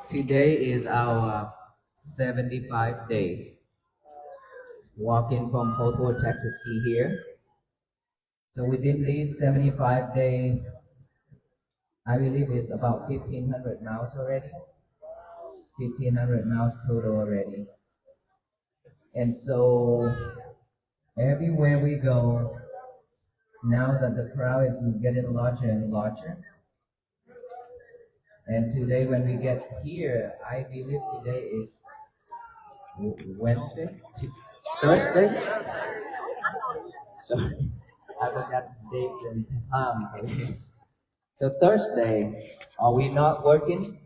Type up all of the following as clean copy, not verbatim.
Today is our 75 days walking from Fort Worth, Texas to here. So within these 75 days, I believe it's about 1,500 miles already. 1,500 miles total already. And so everywhere we go, now that the crowd is getting larger and larger. And today when we get here, I believe today is Wednesday? Thursday? Sorry, I forgot the dates and times. So Thursday, are we not working?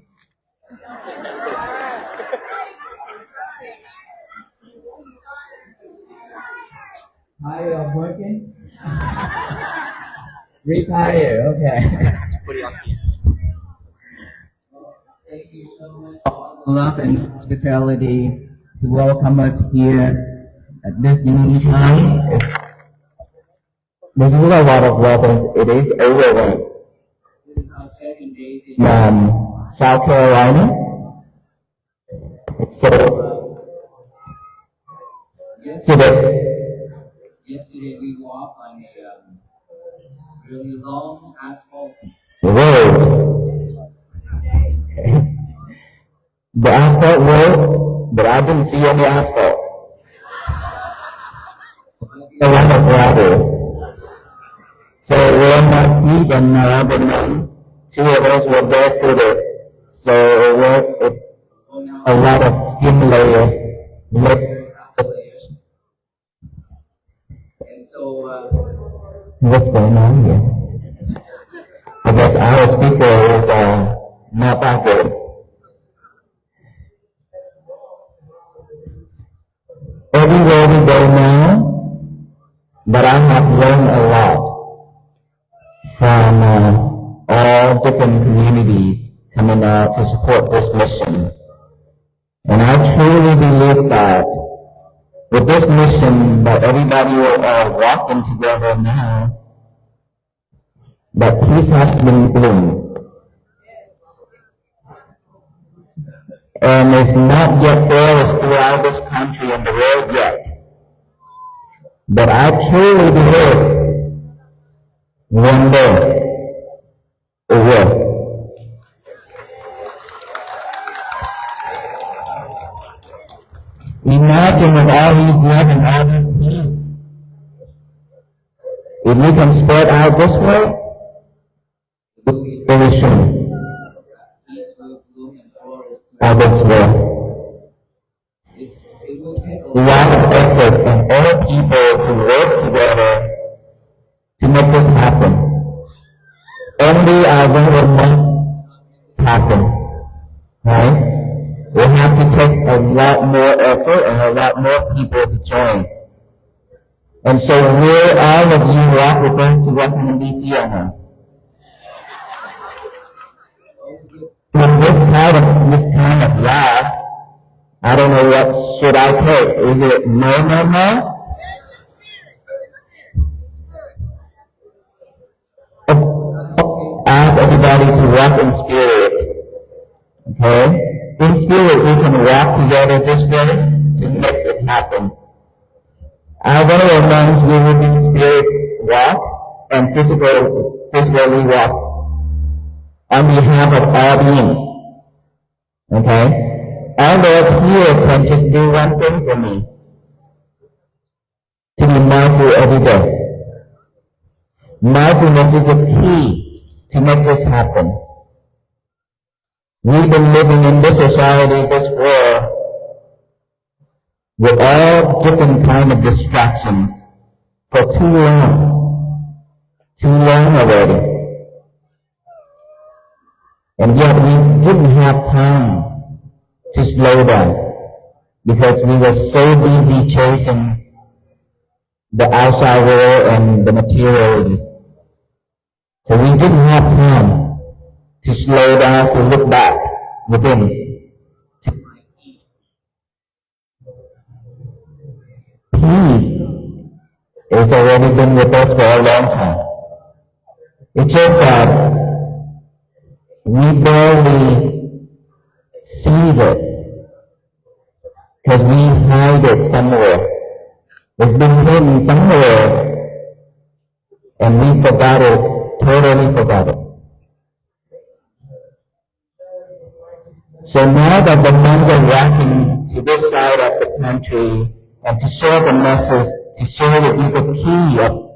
Are you working? Retire, okay. Put it on here. Thank you so much for love and hospitality to welcome us here at this meantime. This is a lot of weapons. It is overwhelmed. This is our second day in South Carolina. So yesterday we walked on a really long asphalt road. The asphalt road, but I didn't see any asphalt. A lot of gravel. So when my feet and my other men, two of us were barefooted. So a lot of skin layers. And so what's going on here? I guess our speaker is not that good. Everywhere we go now, but I have learned a lot from all different communities coming out to support this mission. And I truly believe that with this mission that everybody are walking together now, that peace has been bloomed. And it's not yet flourished throughout this country and the world yet. But I truly believe one day it will. Imagine with all these love and all this peace. If we can spread out this way, it will show. This way. it will take A lot of effort and all people to work together to make this happen. Only our government happen, right? We have to take a lot more effort and a lot more people to join. And so will all of you walk with us to Washington, D.C. or not? With this kind of laugh, I don't know what should I take. Is it no? Ask everybody to walk in spirit. Okay? In spirit, we can walk together this way to make it happen. Our fellow monks, we will be spirit walk and physically walk on behalf of all beings. Okay? All those here can just do one thing for me. To be mindful every day. Mindfulness is a key to make this happen. We've been living in this society, this world, with all different kind of distractions for too long already. And yet we didn't have time to slow down because we were so busy chasing the outside world and the materials. So we didn't have time to slow down, to look back within. Peace has already been with us for a long time. It's just that we barely it somewhere. It's been hidden somewhere, and we forgot it, totally forgot it. So now that the monks are walking to this side of the country and to share the message, to share the deeper key of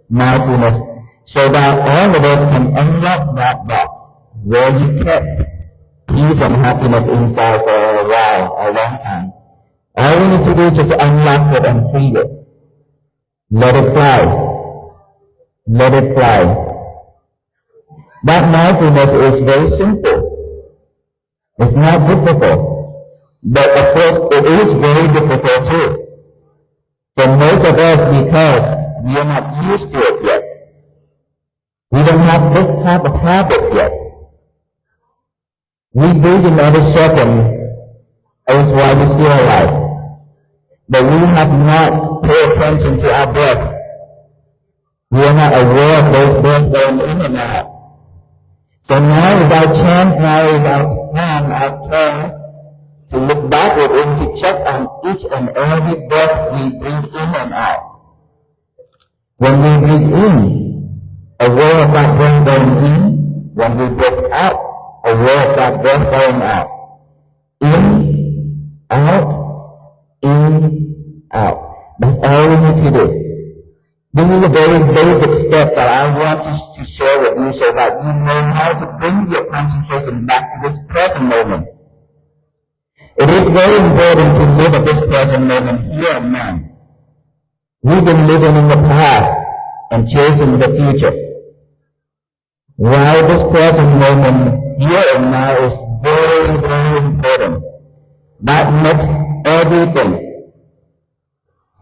mindfulness, so that all of us can unlock that box where you kept peace and happiness inside for a while, a long time. All we need to do is just unlock it and free it. Let it fly. Let it fly. That mindfulness is very simple. It's not difficult. But of course, it is very difficult too. For most of us, because we are not used to it yet. We don't have this type of habit yet. We breathe in every second, as while we're still alive. But we have not paid attention to our breath. We are not aware of those breaths going in and out. So now is our chance, now is our time, our turn to look backward and to check on each and every breath we breathe in and out. When we breathe in, aware of that breath going in. When we breathe out, aware of that breath going out. In, out. That's all we need to do. This is a very basic step that I want to share with you so that you know how to bring your concentration back to this present moment. It is very important to live at this present moment here and now. We've been living in the past and chasing the future. While this present moment here and now is very, very important. That makes everything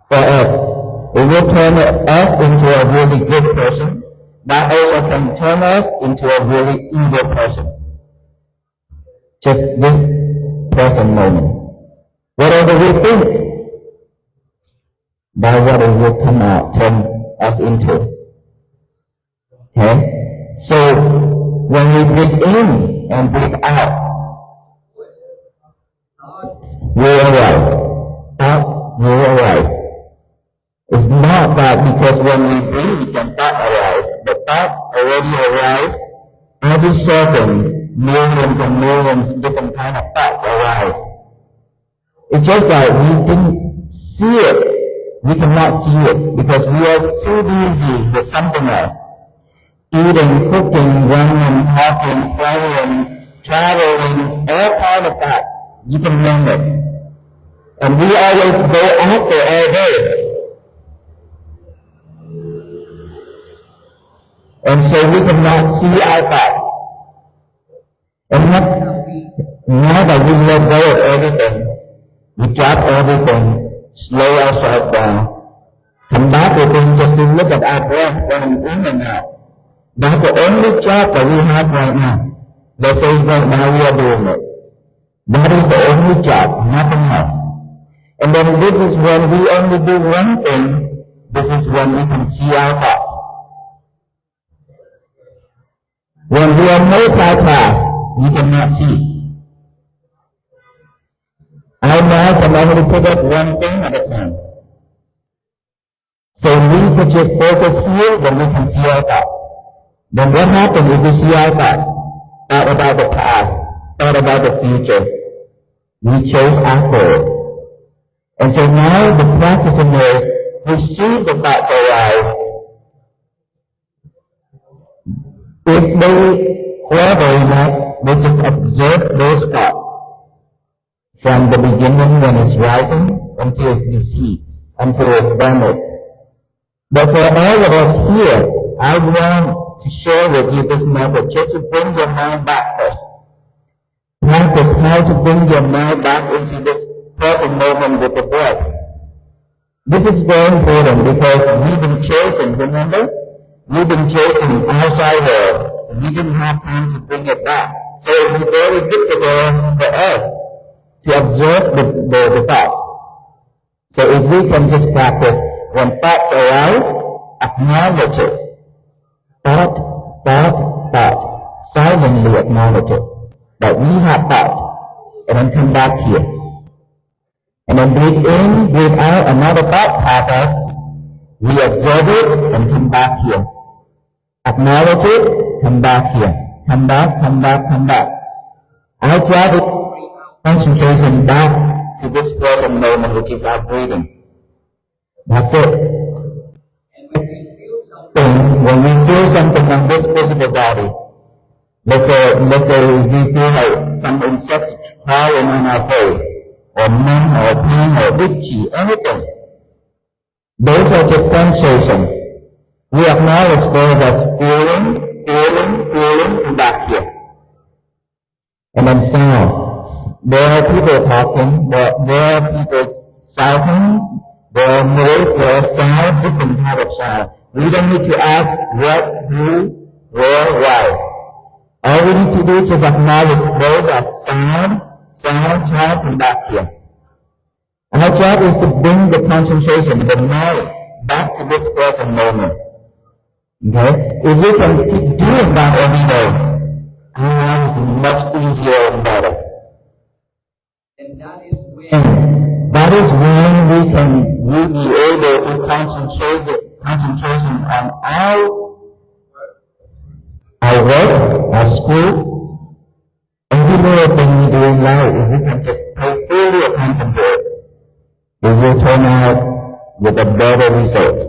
for us. It will turn us into a really good person. That also can turn us into a really evil person. Just this present moment. Whatever we think, that's what it will come out, turn us into. Okay? So, when we breathe in and breathe out, we arise. Thoughts will arise. It's not that because when we breathe then thought arise, but thought already arise. Every second, millions and millions different kind of thoughts arise. It's just that we didn't see it. We cannot see it because we are too busy with something else. Eating, cooking, running, talking, playing, traveling, all kind of that. You can name it. And we always go after all this. And so we cannot see our thoughts. And now that we let go of everything, we drop everything, slow ourselves down, come back within just to look at our breath going in and out. That's the only job that we have right now. Let's say right now we are doing it. That is the only job, nothing else. And then this is when we only do one thing, this is when we can see our thoughts. When we are multitask, we cannot see. Our mind can only pick up one thing at a time. So we could just focus here, then we can see our thoughts. Then what happens if we see our thoughts? Thought about the past, thought about the future. We chase after it. And so now the practice is, we see the thoughts arise. If they clever enough, we just observe those thoughts from the beginning when it's rising until it's deceived, until it's vanished. But for all of us here, I want to share with you this method just to bring your mind back first. Practice how to bring your mind back into this present moment with the breath. This is very important because we've been chasing, remember? We've been chasing outside world, so we didn't have time to bring it back. So it's very difficult for us to observe the thoughts. So if we can just practice, when thoughts arise, acknowledge it. Thought, silently acknowledge it. That we have thought, and then come back here. And then breathe in, breathe out, another thought pop up. We observe it and come back here. Acknowledge it, come back here. Come back, come back, come back. Our job is concentration back to this present moment, which is our breathing. That's it. When we feel something on this physical body, let's say we feel like some insects crawling on our face, or numb, or pain, or itchy, anything. Those are just sensations. We acknowledge those as feeling, and back here. And then sound. There are people talking, there are people shouting, there are noise, there are sound, different type of sound. We don't need to ask what, who, where, why. All we need to do is just acknowledge those as sound, and back here. Our job is to bring the concentration, the mind, back to this present moment. Okay? If we can keep doing that every day, our life is much easier and better. And that is when we'll be able to concentration on our work, our school, every little thing we do in life. If we can just pay fully attention to it, it will turn out with a better result.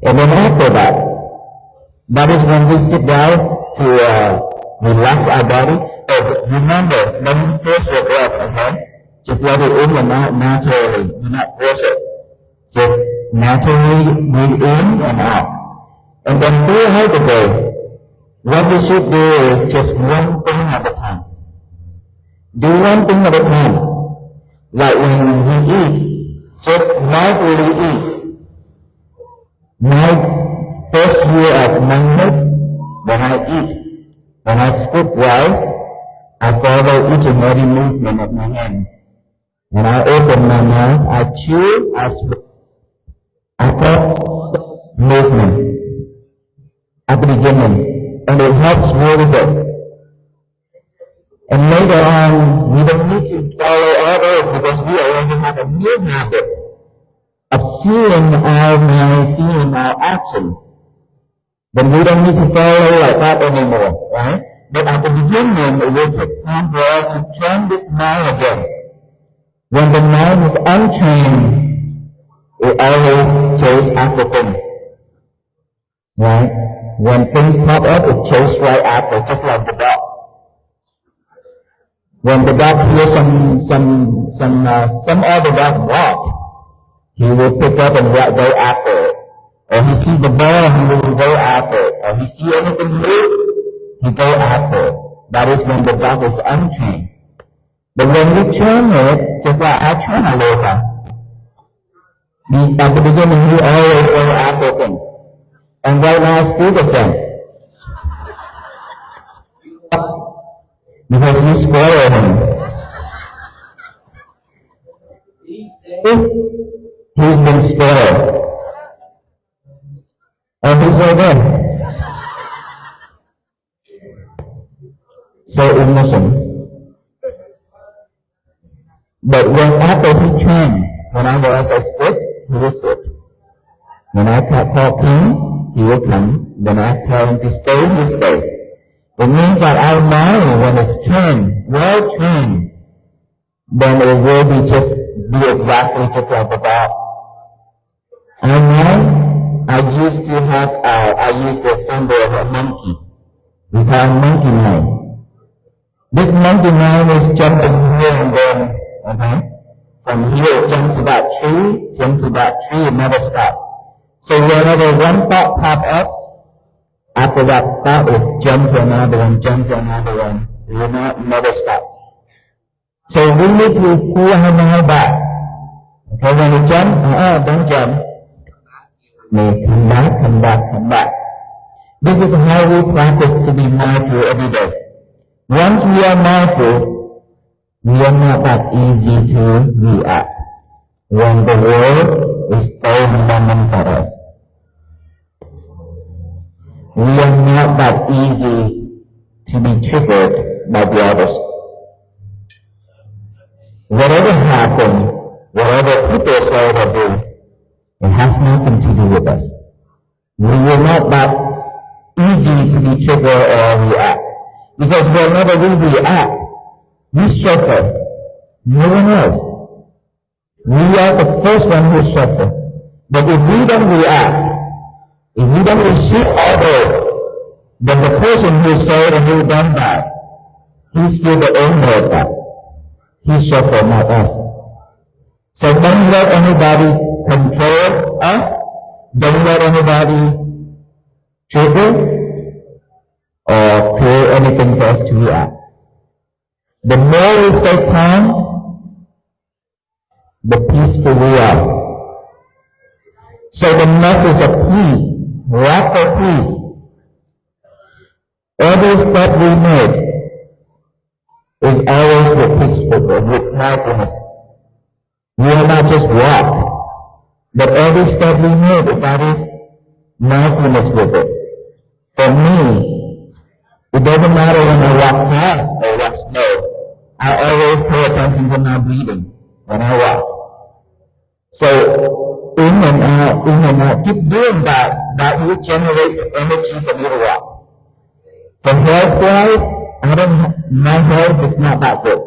And then after that is when we sit down to relax our body. But remember, don't force your breath, okay? Just let it in and out naturally. Do not force it. Just naturally breathe in and out. And then throughout the day, what we should do is just one thing at a time. Do one thing at a time. Like when we eat, just mindfully eat. My first year of manhood, when I eat, when I scoop rice, I follow each and every movement of my hand. And I open my mouth, I chew, I swallow. I follow movement at the beginning, and it helps really good. And later on, we don't need to follow others because we already have a new habit of seeing our mind, seeing our action. Then we don't need to follow like that anymore, right? But at the beginning, it will take time for us to train this mind again. When the mind is untrained, it always chases after things, right? When things pop up, it chases right after, just like the dog. When the dog hears some other dog walk, he will pick up and go after it. Or he sees the ball, he will go after it. Or he sees anything move, he go after it. That is when the dog is untrained. But when we train it, just like I train Aloka, at the beginning he always go after things. And right now it's still the same. Because you spoil him. He's been spoiled. Oh, he's right there. So innocent. But when after he trained, when I was a sit, he will sit. When I call come, he will come. When I tell him to stay, he will stay. It means that our mind, when it's trained, well trained, then it will be exactly just like the dog. Our mind, I used the symbol of a monkey. We call it monkey mind. This monkey mind is jumping here and there, okay? From here it jumps to that tree, it never stops. So whenever one thought pop up, after that thought it jump to another one, it will never stop. So we need to pull our mind back. Okay, when we jump, don't jump. Come back. This is how we practice to be mindful every day. Once we are mindful, we are not that easy to react when the world is throwing lemons at us. We are not that easy to be triggered by the others. whatever happened, whatever people say or do, it has nothing to do with us. We are not that easy to be triggered or react. Because whenever we react, we suffer. No one else. We are the first one who suffer. But if we don't react, if we don't receive orders, then the person who said and who done that, he's still the owner of that. He suffer, not us. So don't let anybody control us. Don't let anybody trigger or create anything for us to react. The more we stay calm, the peaceful we are. So the message of peace, walk for peace. Every step we make is always with peaceful, with mindfulness. We will not just walk, but every step we make, that is mindfulness with it. For me, it doesn't matter when I walk fast or walk slow. I always pay attention to my breathing when I walk. So in and out, keep doing that. That will generate energy for me to walk. For health-wise, my health is not that good.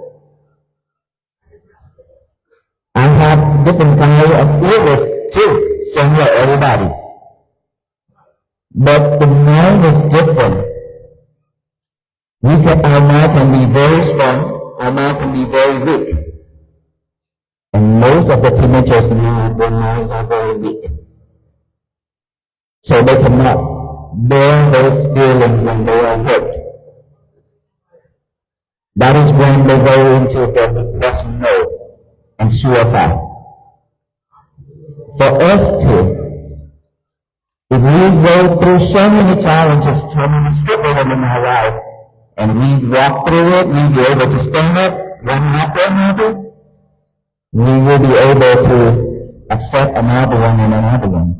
I have different kinds of illness too, same like everybody. But the mind is different. Our mind can be very strong, our mind can be very weak. And most of the teenagers now, their minds are very weak. So they cannot bear those feelings when they are hurt. That is when they go into the depression mode and suicide. For us too, if we go through so many challenges, so many struggles in our life, and we walk through it, we'll be able to stand up one after another, we will be able to accept another one and another one.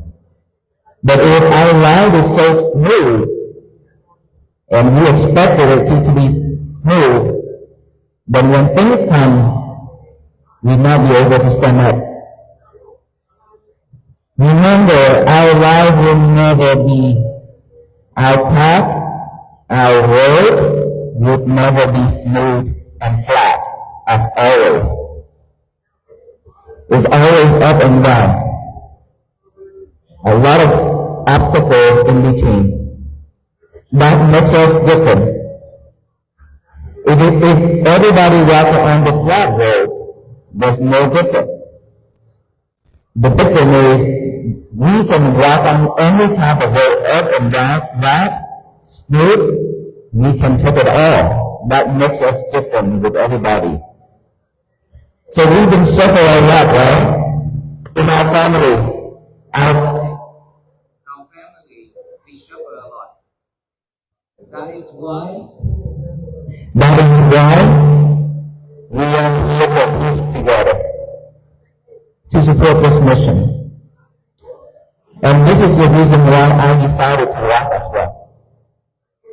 But if our life is so smooth, and we expected it to be smooth, then when things come, we'll not be able to stand up. Remember, our life will never be, our path, our road would never be smooth and flat, as always. It's always up and down. A lot of obstacles in between. That makes us different. If everybody walking on the flat roads, there's no difference. The difference is we can walk on any type of road, up and down, flat, smooth. We can take it all. That makes us different with everybody. So we've been suffering a lot, right? In our family. Our family, we suffer a lot. That is why we are here for peace together to support this mission. And this is the reason why I decided to walk as well.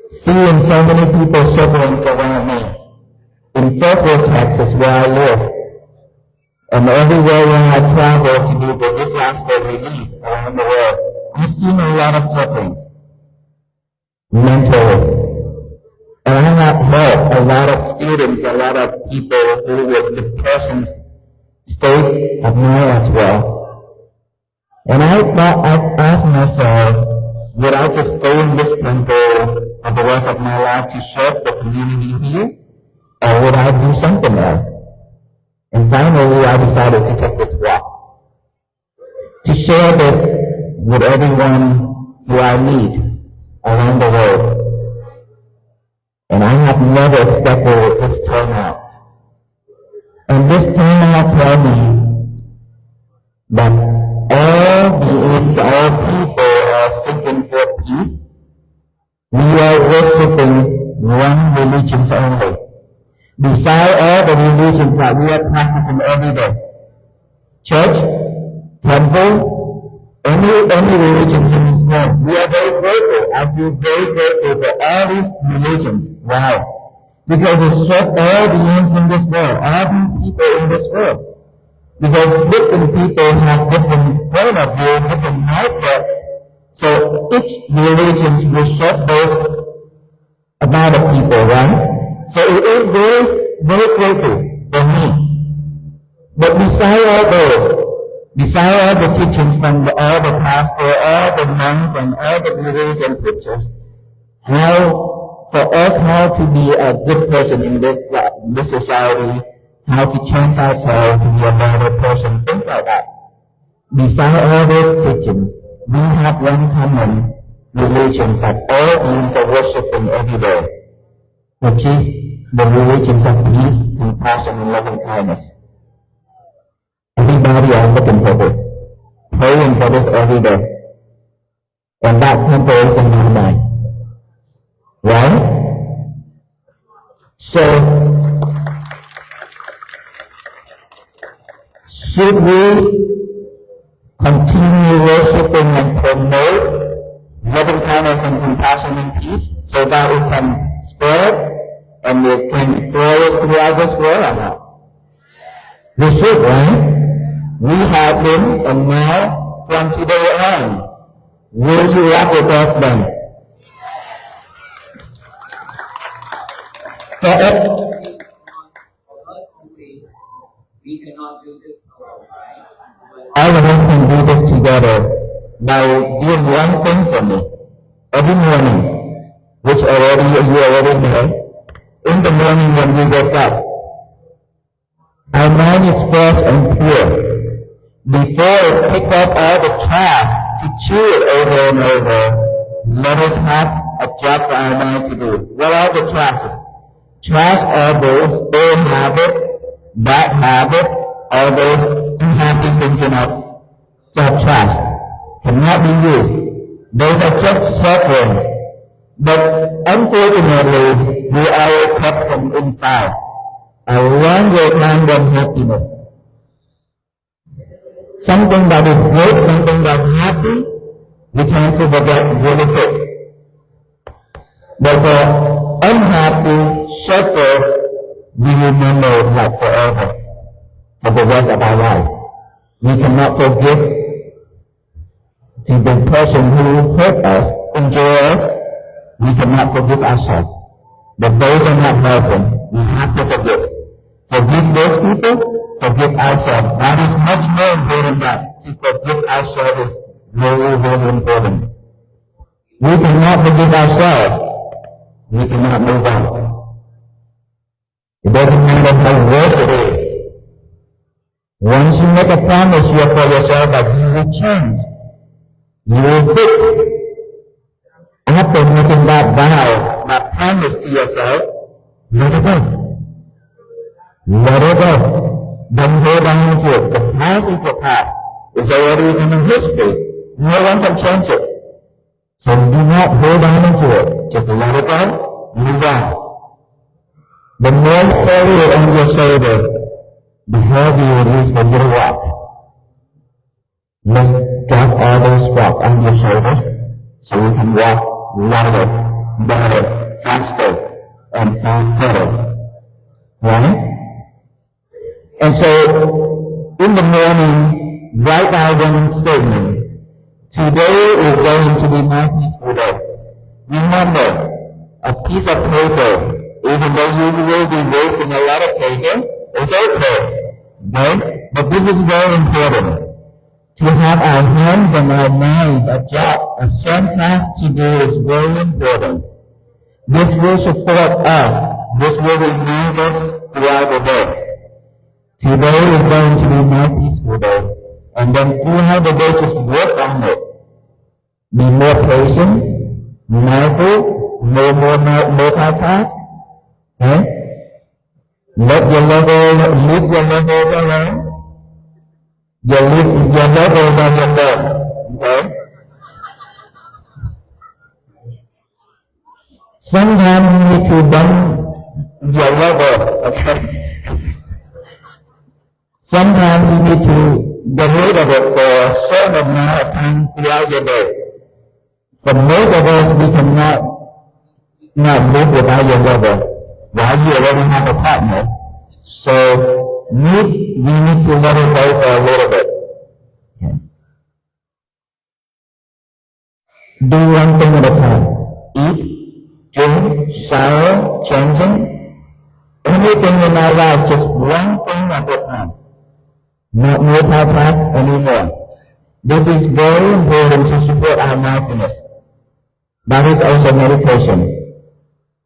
Seeing so many people suffering around me in Fort Worth, Texas, where I live, and everywhere where I travel to do the disaster relief around the world, I've seen a lot of sufferings mentally. And I have helped a lot of students, a lot of people who were in depression state of mind as well. And I asked myself, would I just stay in this temple for the rest of my life to serve the community here? Or would I do something else? And finally, I decided to take this walk. To share this with everyone who I meet around the world. And I have never expected this turnout. And this turnout tells me that all beings, all people are seeking for peace. We are worshiping one religion only. Beside all the religions that we are practicing every day. Church, temple, any religions in this world. We are very grateful. I feel very grateful for all these religions. Wow. Because it struck all beings in this world, all the people in this world. Because different people have different point of view, different mindsets. So each religion will serve those amount of people, right? So it is very grateful for me. But beside all those, beside all the teachings from all the pastors, all the monks, and all the gurus and teachers, how to be a good person in this society, how to change ourselves to be a better person, things like that. Beside all those teachings, we have one common religion that all beings are worshipping every day, which is the religions of peace, compassion, and loving kindness. Everybody are looking for this, praying for this every day. And that temple is in my mind. Right? So, should we continue worshiping and promote loving kindness and compassion and peace so that it can spread and it can flourish throughout this world or not? We should, right? We have been, and now from today on, will you rock with us then? We cannot do this alone, right? All of us can do this together by doing one thing for me. Every morning, which you already know, in the morning when we wake up, our mind is fresh and pure. Before it pick up all the trash to chew it over and over, let us have a job for our mind to do. What are the trashes? Trash are those old habits, bad habits, all those unhappy things in our trash. Cannot be used. Those are just sufferings. But unfortunately, we are kept from inside. A longer time than happiness. Something that is good, something that's happy, we tend to forget really quick. But for unhappy, suffer, we remember like forever, for the rest of our life. We cannot forgive to the person who hurt us, injured us. We cannot forgive ourselves. But those are not helping. We have to forgive. Forgive those people, forgive ourselves. That is much more important than to forgive ourselves is really, really important. We cannot forgive ourselves. We cannot move on. It doesn't matter how worse it is. Once you make a promise here for yourself that you will change, you will fix. After making that vow, that promise to yourself, let it go. Let it go. Don't hold on to it. The past is the past. It's already in the history. No one can change it. So do not hold on to it. Just let it go. Move on. The more you carry it on your shoulder, the heavier it is for you to walk. Let's drop all those rocks on your shoulders so you can walk lighter, better, faster, and further. Right? And so, in the morning, write down one statement. Today is going to be my peaceful day. Remember, a piece of paper, even though you will be wasting a lot of paper, it's okay. Right? But this is very important. To have our hands and our minds a job, a certain task to do is very important. This will support us. This will remind us throughout the day. Today is going to be my peaceful day. And then throughout the day, just work on it. Be more patient, mindful, no more multitask. Okay? Leave your levels alone. Your levels on your bed. Okay? Sometimes you need to dump your level. Okay? Sometimes you need to get rid of it for a certain amount of time throughout your day. For most of us, we cannot live without your lover. while you already have a partner. So we need to let it go for a little bit. Okay. Do one thing at a time. Eat, drink, shower, changing, anything in our life, just one thing at a time. Not multitask anymore. This is very important to support our mindfulness. That is also meditation.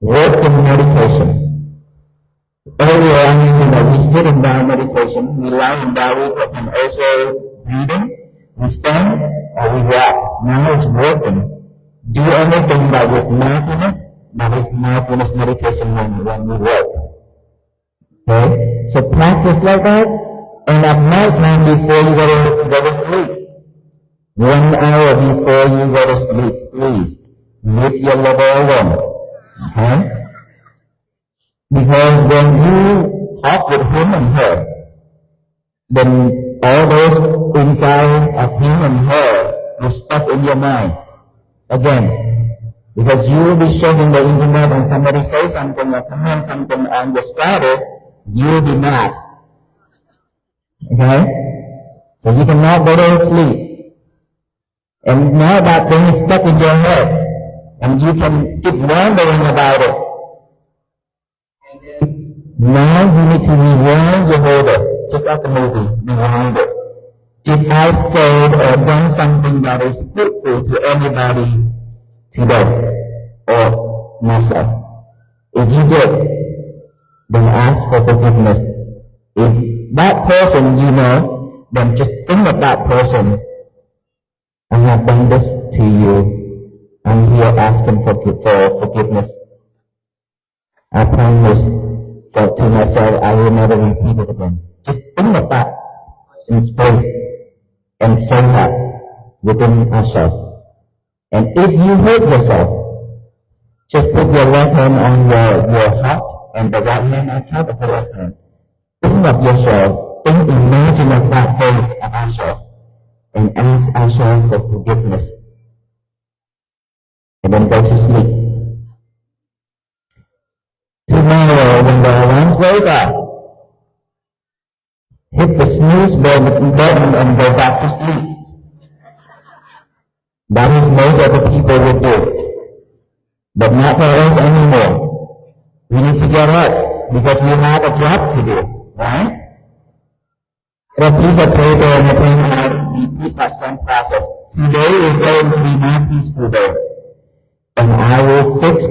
Work in meditation. Earlier I mentioned that we sit in down meditation, we lie in down, we can also breathing, we stand, or we walk. Now it's working. Do anything that with mindfulness, that is mindfulness meditation when we work. Okay? So practice like that, and at night time before you go to sleep, 1 hour before you go to sleep, please, lift your level alone. Okay? Because when you talk with him and her, then all those inside of him and her will stuck in your mind. Again, because you will be checking the internet and somebody says something or comment something on your status, you will be mad. Okay? So you cannot go to sleep. And now that thing is stuck in your head, and you can keep wondering about it. Now you need to rewind your holder, just like a movie, rewind it. Did I say or done something that is hurtful to anybody today or myself? If you did, then ask for forgiveness. If that person you know, then just think of that person. I have done this to you. I'm here asking for forgiveness. I promise to myself I will never repeat it again. Just think of that in space and say that within ourselves. And if you hurt yourself, just put your left hand on your heart and the right hand on top of the left hand. Think of yourself, imagine of that face of ourselves, and ask ourselves for forgiveness. And then go to sleep. Tomorrow, when the alarm goes off, hit the snooze button and go back to sleep. That is most of the people would do. But not for us anymore. We need to get up because we have a job to do, right? And a piece of paper and a pen and repeat that same process. Today is going to be my peaceful day. And I will fix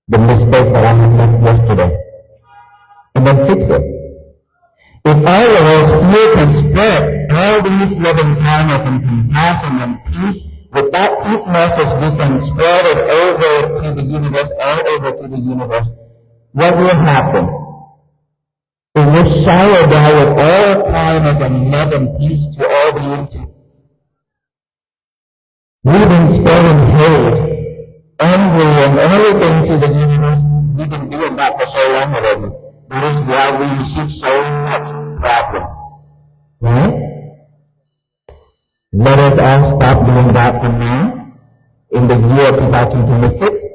the mistake that I made yesterday. And then fix it. If all of us here can spread all these loving kindness and compassion and peace, with that peace message we can spread it over to the universe, all over to the universe, what will happen? It will shower down with all kindness and love and peace to all the universe. We've been spreading hate, envy, and everything to the universe. We've been doing that for so long already. That is why we receive so much problem. Right? Let us all stop doing that from now. In the year 2026,